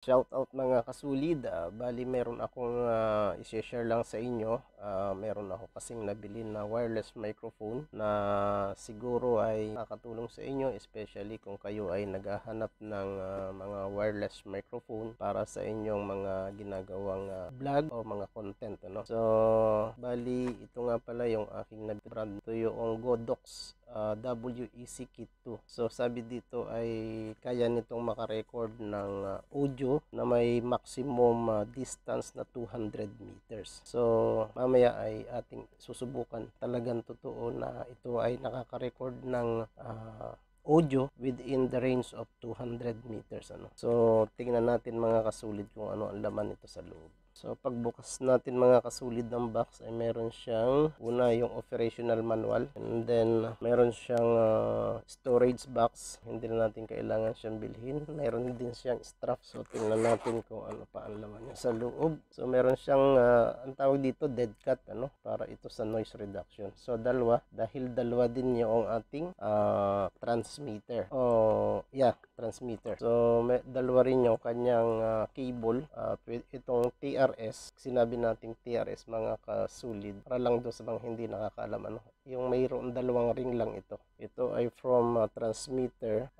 Shout out mga kasulid, bali meron akong i-share lang sa inyo. Meron ako kasing nabili na wireless microphone na siguro ay nakakatulong sa inyo, especially kung kayo ay naghahanap ng mga wireless microphone para sa inyong mga ginagawang vlog o mga content, ano? So bali ito nga pala yung aking brand, ito yung Godox WEC Kit 2. So sabi dito ay kaya nitong makarecord ng audio na may maximum distance na 200 meters. So mamaya ay ating susubukan. Talagang totoo na ito ay nakaka-record ng audio within the range of 200 meters, ano. So tingnan natin mga kasulid kung ano ang laman nito sa loob. So pagbukas natin mga kasulid ng box ay meron siyang una yung operational manual, and then meron siyang storage box, hindi na natin kailangan siyang bilhin. Meron din siyang strap, so tingnan natin kung ano pa ang laman niya sa loob. So meron siyang ang tawag dito dead cat, ano, para ito sa noise reduction. So dalawa, dahil dalawa din yung ating transmitter. Transmitter. So may dalawa rin yung kanyang cable. Itong TRS, sinabi nating TRS mga kasulid, para lang doon sa mga hindi nakakaalam, ano, yung mayroon dalawang ring lang ito. Ito ay from transmitter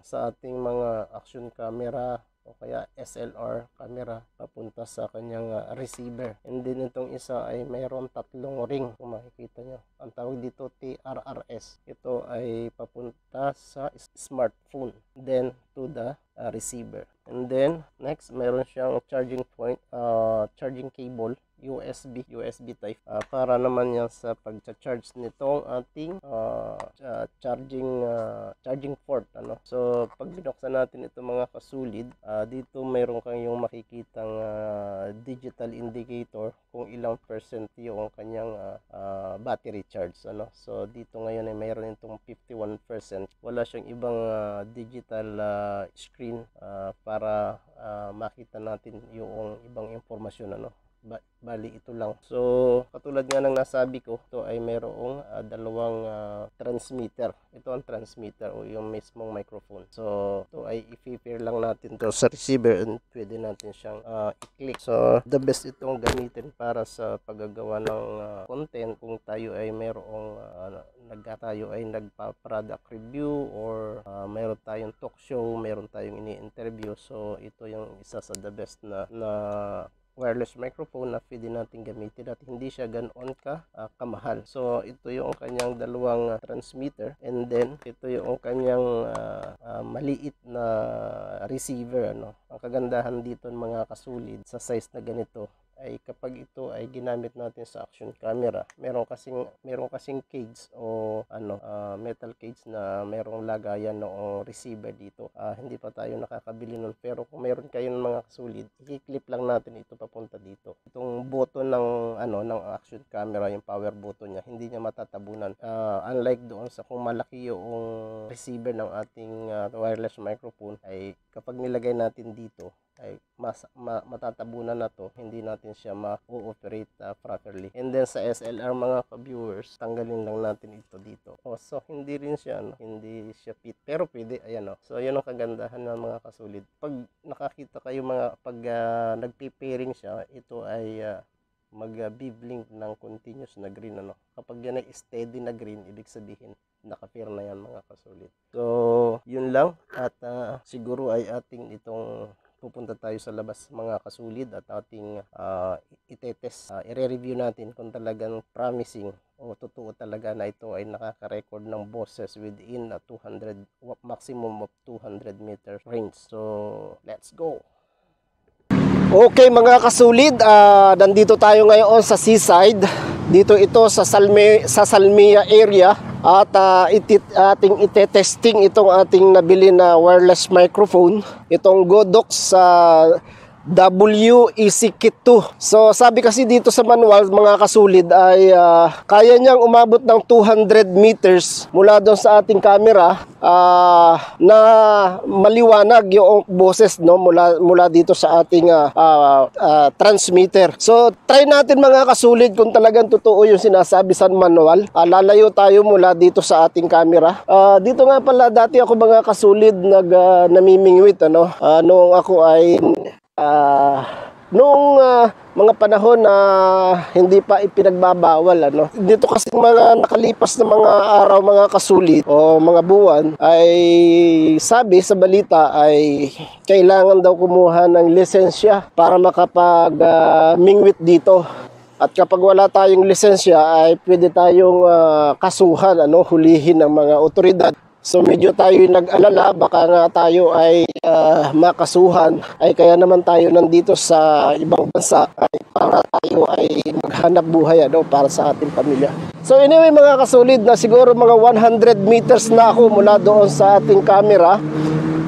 sa ating mga action camera o kaya SLR camera papunta sa kanyang receiver. And then itong isa ay mayroon tatlong ring, kung makikita nyo. Ang tawag dito TRRS. Ito ay papunta sa smartphone, then to the receiver. And then next, mayroon siyang charging point, charging cable, USB type, para naman yan sa pag-charge nitong ating charging port, ano. So pag binuksan natin ito mga kasulid, dito mayroon kayong makikitang digital indicator kung ilang percent yung kanyang battery charge, ano. So dito ngayon ay mayroon itong 51%. Wala siyang ibang digital screen para makita natin yung ibang informasyon, ano. Bali ito lang. So katulad nga ng nasabi ko, ito ay mayroong dalawang transmitter. Ito ang transmitter o yung mismong microphone. So ito ay i-pair lang natin to sa receiver, and pwede natin siyang i-click. So the best itong gamitin para sa paggagawa ng content kung tayo ay mayroong tayo ay nagpa-product review or mayroon tayong talk show, mayroon tayong ini-interview. So ito yung isa sa the best na wireless microphone na pwede natin gamitin at hindi siya ganoon kamahal. So ito yung kanyang dalawang transmitter, and then ito yung kanyang maliit na receiver, ano. Ang kagandahan dito mga kasulid sa size na ganito ay kapag ito ay ginamit natin sa action camera, meron kasing cage o metal cage na merong lagayan ng receiver dito. Hindi pa tayo nakakabili nun, pero kung meron kayo ng mga kasulid, i-clip lang natin ito papunta dito. Itong button ng action camera, yung power button niya, hindi niya matatabunan. Unlike doon sa kung malaki yung receiver ng ating wireless microphone, ay kapag nilagay natin dito ay matatabunan na to, hindi natin siya ma-ooperate properly. And then sa SLR mga ka-viewers, tanggalin lang natin ito dito. So hindi rin siya hindi siya fit, pero pwede, ayan. So yun ang kagandahan ng mga kasulid. Pag nakakita kayo pag nagpe-pairing siya, ito ay mag-blink ng continuous na green, ano. Kapag yan ay steady na green, ibig sabihin naka-pair na yan mga kasulid. So yun lang, at siguro ay ating itong pupunta tayo sa labas mga kasulid at ating itetest, i-review natin kung talagang promising o totoo talaga na ito ay nakaka-record ng boses within 200, maximum of 200 meter range. So let's go. Okay mga kasulid, nandito tayo ngayon sa seaside. Dito ito sa Salmia area, at ating itetesting itong ating nabili na wireless microphone, itong Godox WEC Kit 2. So sabi kasi dito sa manual mga kasulid ay kaya niyang umabot ng 200 meters mula doon sa ating camera, na maliwanag yung boses, no, mula dito sa ating transmitter. So try natin mga kasulid kung talagang totoo yung sinasabi sa manual. Lalayo tayo mula dito sa ating camera. Dito nga pala dati ako mga kasulid namimingwit, ano, noong ako ay noong mga panahon na hindi pa ipinagbabawal, ano. Dito kasi mga nakalipas na mga araw mga kasulid o mga buwan ay sabi sa balita ay kailangan daw kumuha ng lisensya para makapag mingwit dito. At kapag wala tayong lisensya ay pwede tayong kasuhan, ano, hulihin ng mga otoridad. So medyo tayo nag-alala, baka nga tayo ay makasuhan, ay kaya naman tayo nandito sa ibang bansa ay para tayo ay maghanap buhay, ano, para sa ating pamilya. So anyway mga kasulid, na siguro mga 100 meters na ako mula doon sa ating camera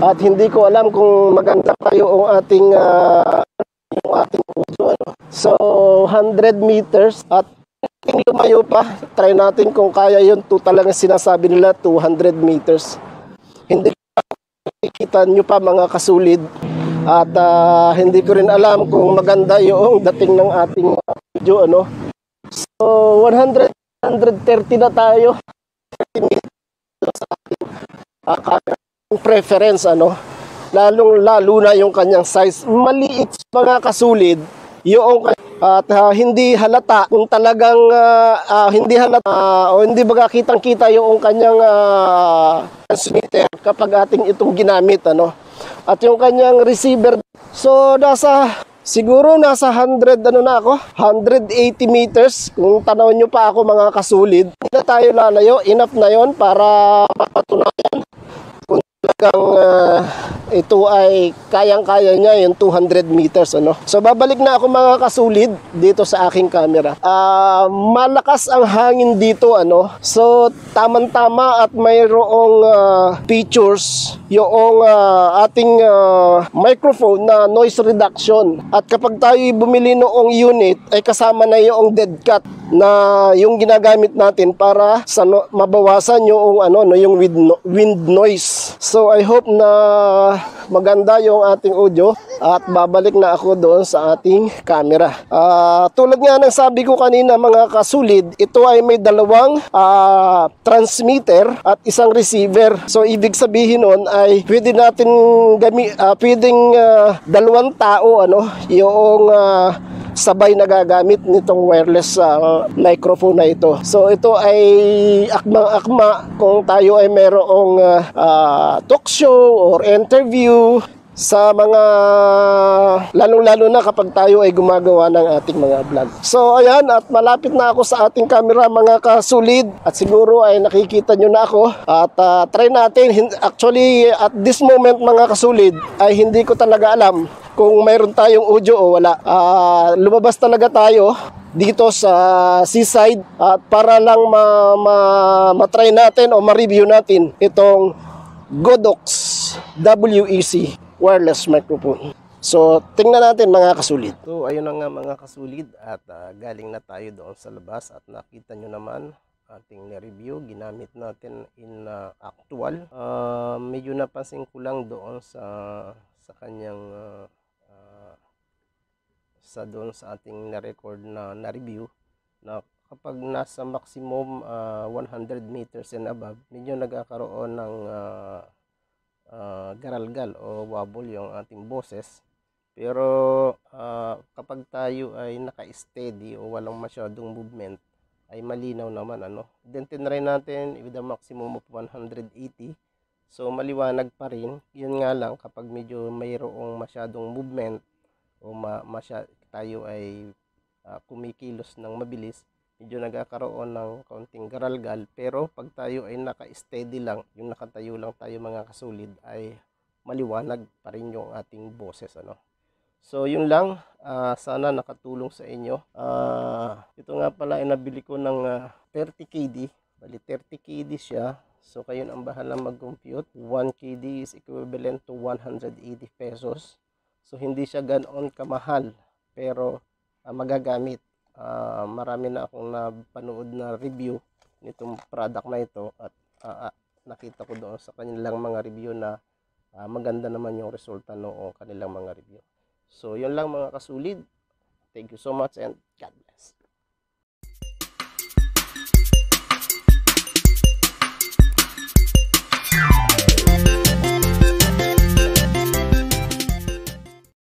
at hindi ko alam kung maganda pa yung ating audio, ano. So 100 meters at hindi lumayo pa. Try natin kung kaya yun. Talagang sinasabi nila 200 meters. Hindi kita nyo pa mga kasulid. At hindi ko rin alam kung maganda yung dating ng ating video, ano. So 130 na tayo. 30 meters sa ating preference, ano. Lalo na yung kanyang size. Maliit mga kasulid. Yung at hindi halata kung talagang hindi halata o hindi baga kitang-kita yung kanyang transmitter kapag ating itong ginamit, ano. At yung kanyang receiver, so siguro nasa 100 ano na ako, 180 meters. Kung tanawin nyo pa ako mga kasulid, hindi na tayo lalayo, enough na yon para mapatunayan kung talagang ito ay kayang-kaya niya yung 200 meters, ano. So babalik na ako mga kasulid dito sa aking camera. Malakas ang hangin dito, ano. So tamang-tama at mayroong features yung ating microphone na noise reduction. At kapag tayo bumili noong unit ay kasama na yung dead cat na yung ginagamit natin para sa mabawasan yung yung wind noise. So I hope na maganda yung ating audio at babalik na ako doon sa ating camera. Tulad nga ng sabi ko kanina mga kasulid, ito ay may dalawang transmitter at isang receiver. So ibig sabihin nun ay pwede natin pwedeng dalawang tao, ano, yung sabay na gagamit nitong wireless microphone na ito. So ito ay akmang-akma kung tayo ay merong talk show or interview sa mga lalong-lalo na kapag tayo ay gumagawa ng ating mga vlog. So ayan, at malapit na ako sa ating camera mga kasulid at siguro ay nakikita nyo na ako at try natin. Actually at this moment mga kasulid ay hindi ko talaga alam kung mayroon tayong audio o wala. Lumabas talaga tayo dito sa seaside at para lang ma-try natin o ma-review natin itong Godox WEC wireless microphone. So tingnan natin mga kasulid. So ayun na nga mga kasulid at galing na tayo doon sa labas at nakita nyo naman ating review. Ginamit natin in actual. Medyo napansin ko lang doon sa kanyang doon sa ating na-record na review na kapag nasa maximum 100 meters and above, medyo nagkakaroon ng garalgal o wobble yung ating boses. Pero kapag tayo ay naka-steady o walang masyadong movement, ay malinaw naman, ano. Then tinry natin with a maximum of 180. So maliwanag pa rin. Yun nga lang kapag medyo mayroong masyadong movement o tayo ay kumikilos ng mabilis, medyo nagkakaroon ng kaunting garalgal. Pero pag tayo ay naka-steady lang, yung nakatayo lang tayo mga kasulid, ay maliwanag pa rin yung ating boses, ano. So yun lang, sana nakatulong sa inyo. Ito nga pala ay nabili ko ng 30 KD. Bali 30 KD siya. So kayo ang bahala mag-compute. 1 KD is equivalent to 180 pesos. So hindi siya ganoon kamahal pero magagamit. Marami na akong napanood na review nitong product na ito at nakita ko doon sa kanilang mga review na maganda naman yung resulta noong kanilang mga review. So yun lang mga kasulid. Thank you so much and God bless.